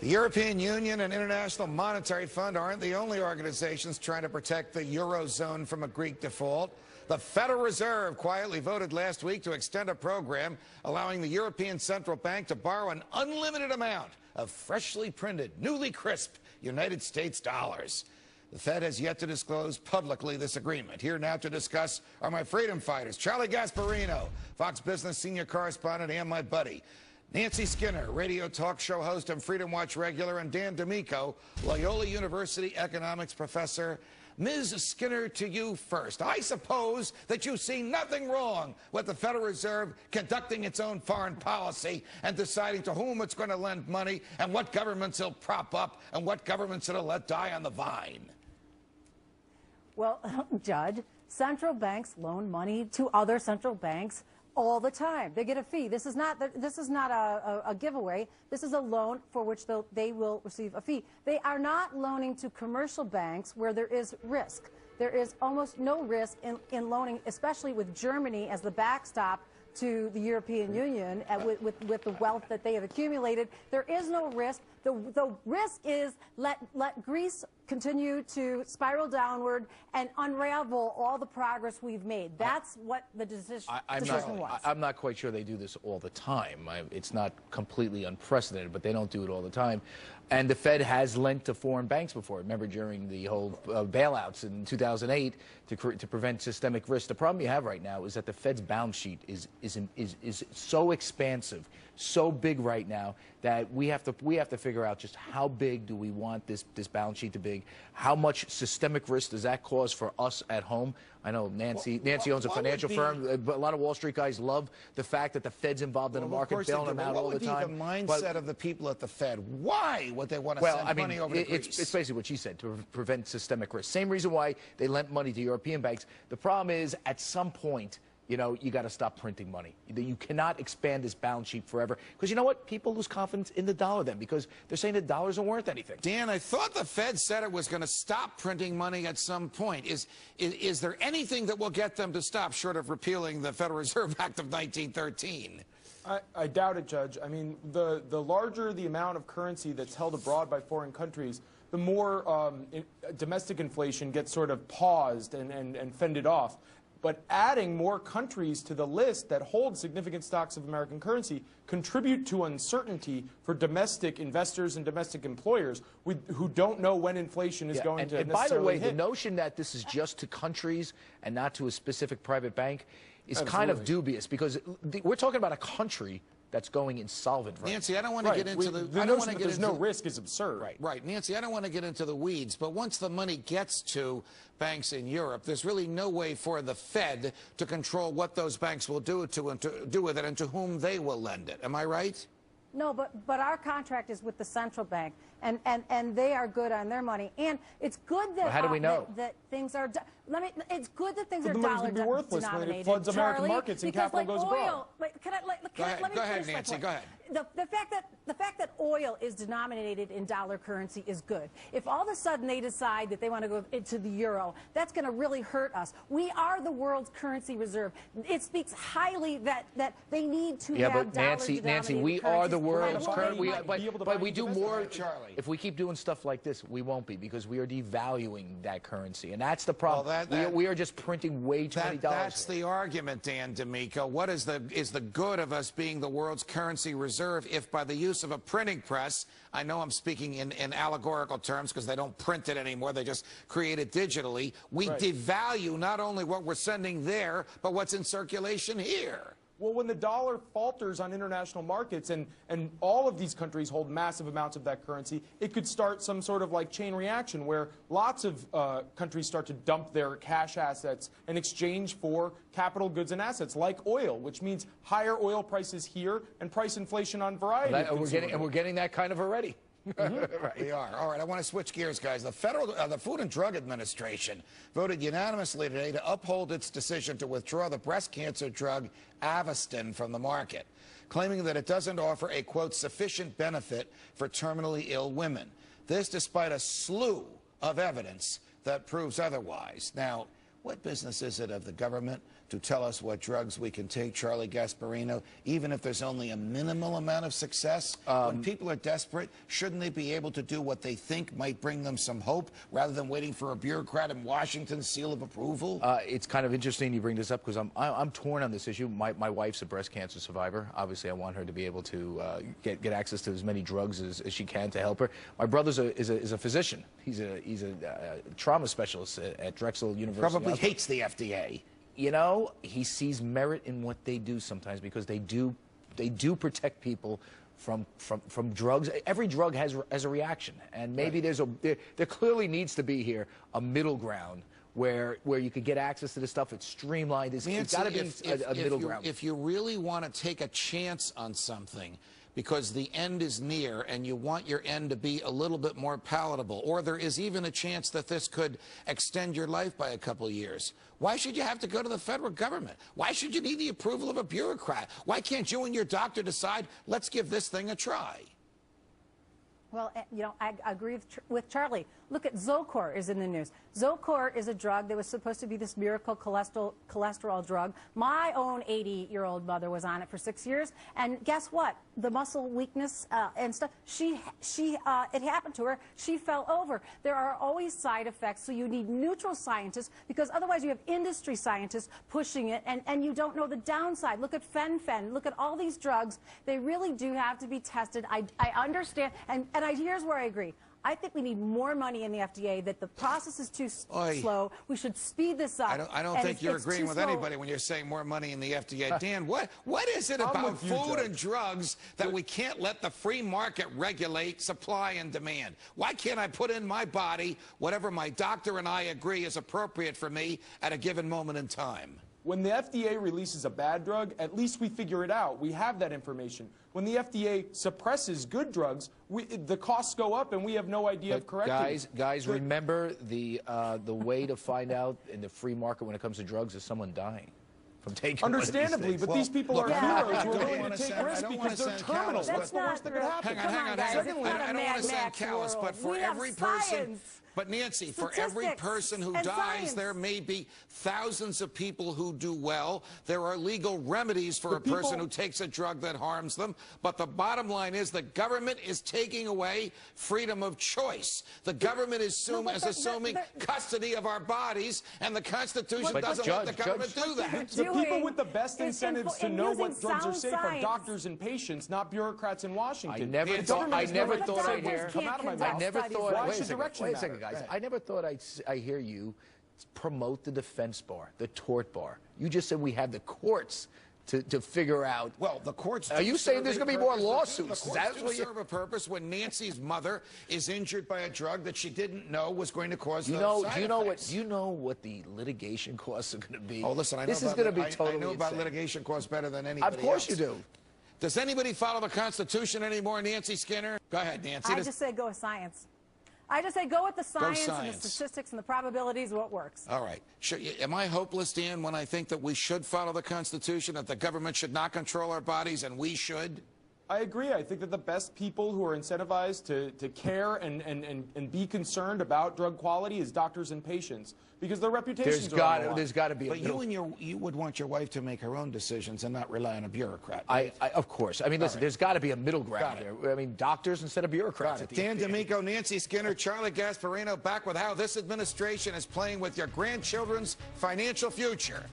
The European Union and International Monetary Fund aren't the only organizations trying to protect the Eurozone from a Greek default. The Federal Reserve quietly voted last week to extend a program allowing the European Central Bank to borrow an unlimited amount of freshly printed, newly crisp United States dollars. The Fed has yet to disclose publicly this agreement. Here now to discuss are my freedom fighters, Charlie Gasparino, Fox Business senior correspondent, and my buddy, Nancy Skinner, radio talk show host and Freedom Watch regular, and Dan D'Amico, Loyola University economics professor. Ms. Skinner, to you first. I suppose that you see nothing wrong with the Federal Reserve conducting its own foreign policy and deciding to whom it's going to lend money and what governments it'll prop up and what governments it'll let die on the vine. Well, Judge, central banks loan money to other central banks all the time. They get a fee. This is not a giveaway. This is a loan for which they will receive a fee. They are not loaning to commercial banks where there is risk. There is almost no risk in loaning, especially with Germany as the backstop to the European Union with the wealth that they have accumulated. There is no risk. The risk is let Greece continue to spiral downward and unravel all the progress we've made. That's what the decision was. I'm not quite sure they do this all the time. It's not completely unprecedented, but they don't do it all the time. And the Fed has lent to foreign banks before. Remember during the whole bailouts in 2008 to prevent systemic risk. The problem you have right now is that the Fed's balance sheet is so expansive, so big right now that we have to figure out just how big do we want this balance sheet to be. How much systemic risk does that cause for us at home? I know Nancy owns a financial firm, but a lot of Wall Street guys love the fact that the Fed's involved in the market, bailing them out all the time. What would be the mindset of the people at the Fed? Why would they want to send money over to Greece? It's basically what she said, to prevent systemic risk. Same reason why they lent money to European banks. The problem is, at some point, you know, you got to stop printing money. You cannot expand this balance sheet forever. Because you know what? People lose confidence in the dollar then because they're saying the dollars aren't worth anything. Dan, I thought the Fed said it was going to stop printing money at some point. Is there anything that will get them to stop short of repealing the Federal Reserve Act of 1913? I doubt it, Judge. I mean, the larger the amount of currency that's held abroad by foreign countries, the more domestic inflation gets sort of paused and fended off. But adding more countries to the list that hold significant stocks of American currency contribute to uncertainty for domestic investors and domestic employers who don't know when inflation is going to necessarily hit. And by the way, the notion that this is just to countries and not to a specific private bank is kind of dubious because we're talking about a country that's going insolvent right Nancy, I don't want to get into the... I don't want to get there's no risk is absurd. Right. Nancy, I don't want to get into the weeds, but once the money gets to banks in Europe, there's really no way for the Fed to control what those banks will do with it and to whom they will lend it. Am I right? No, but our contract is with the central bank, and they are good on their money, and it's good that how do we know that things are. It's good that things are dollar denominated. Worthless when it floods American markets and capital goes abroad. Go ahead, Nancy. Go ahead. The fact that oil is denominated in dollar currency is good. If all of a sudden they decide that they want to go into the euro, that's going to really hurt us. We are the world's currency reserve. It speaks highly that they need to have Nancy, we are the world's currency. But we do more. Charlie, if we keep doing stuff like this, we won't be because we are devaluing that currency, and that's the problem. We are just printing way too many dollars. That's the argument, Dan D'Amico. What is the good of us being the world's currency reserve if by the use of a printing press, I know I'm speaking in allegorical terms because they don't print it anymore, they just create it digitally, we devalue not only what we're sending there, but what's in circulation here. Well, when the dollar falters on international markets and all of these countries hold massive amounts of that currency, it could start some sort of like chain reaction where lots of countries start to dump their cash assets in exchange for capital goods and assets like oil, which means higher oil prices here and price inflation on variety of consumer goods. And we're getting that kind of already. Right. We are. All right, I want to switch gears, guys. The Food and Drug Administration voted unanimously today to uphold its decision to withdraw the breast cancer drug Avastin from the market, claiming that it doesn't offer a, quote, sufficient benefit for terminally ill women. This despite a slew of evidence that proves otherwise. Now, what business is it of the government to tell us what drugs we can take, Charlie Gasparino, even if there's only a minimal amount of success? When people are desperate, shouldn't they be able to do what they think might bring them some hope rather than waiting for a bureaucrat in Washington's seal of approval? It's kind of interesting you bring this up because I'm torn on this issue. My wife's a breast cancer survivor. Obviously, I want her to be able to get access to as many drugs as she can to help her. My brother's is a physician. He's a trauma specialist at Drexel University. Probably hates the FDA. You know, he sees merit in what they do sometimes because they do protect people from drugs. Every drug has a reaction, and maybe there clearly needs to be here a middle ground where you could get access to this stuff. It's streamlined. It's got to be a middle ground. If you really want to take a chance on something, because the end is near and you want your end to be a little bit more palatable, or there is even a chance that this could extend your life by a couple of years, why should you have to go to the federal government? Why should you need the approval of a bureaucrat? Why can't you and your doctor decide, let's give this thing a try? Well, you know, I agree with Charlie. Look at Zocor is in the news. Zocor is a drug that was supposed to be this miracle cholesterol drug. My own 80-year-old mother was on it for 6 years, and guess what? The muscle weakness and stuff, it happened to her. She fell over. There are always side effects, so you need neutral scientists, because otherwise you have industry scientists pushing it, and you don't know the downside. Look at fen-phen. Look at all these drugs. They really do have to be tested. I understand, and here's where I agree. I think we need more money in the FDA, that the process is too slow. We should speed this up. I don't think you're agreeing with anybody when you're saying more money in the FDA. Dan, what is it about food and drugs that we can't let the free market regulate supply and demand? Why can't I put in my body whatever my doctor and I agree is appropriate for me at a given moment in time? When the FDA releases a bad drug, at least we figure it out. We have that information. When the FDA suppresses good drugs, the costs go up and we have no idea of correcting it. Guys, remember the way to find out in the free market when it comes to drugs is someone dying from taking Understandably, but these people are heroes who are willing to take risks because they're terminal. What's the worst that could happen? Hang on. I don't want to sound callous, but for every person... But Nancy, for every person who dies, there may be thousands of people who do well. There are legal remedies for a person who takes a drug that harms them. But the bottom line is the government is taking away freedom of choice. The government is assuming custody of our bodies, and the Constitution doesn't let the government do that. The people with the best incentives to know what drugs are safe are doctors and patients, not bureaucrats in Washington. I never thought I'd hear. Why should direction wait a second, guys. I never thought I'd hear you promote the defense bar, the tort bar. You just said we have the courts to figure out. Well, the courts. Are you saying there's going to be more lawsuits? The courts do serve a purpose when Nancy's mother is injured by a drug that she didn't know was going to cause side effects. Do you know what the litigation costs are going to be? Oh, listen, I know this is going to be totally I know about insane. litigation costs better than anybody Of course else. you do. Does anybody follow the Constitution anymore, Nancy Skinner? Go ahead, Nancy. I just say go with science. I just say go with the science and the statistics and the probabilities of what works. All right. Am I hopeless, Dan, when I think that we should follow the Constitution, that the government should not control our bodies and we should? I agree. I think that the best people who are incentivized to care and be concerned about drug quality is doctors and patients, because their reputations are on the line. There's got to be. But you would want your wife to make her own decisions and not rely on a bureaucrat. Right? Of course. I mean, listen. There's got to be a middle ground here. I mean, doctors instead of bureaucrats. Dan D'Amico, Nancy Skinner, Charlie Gasparino, back with how this administration is playing with your grandchildren's financial future.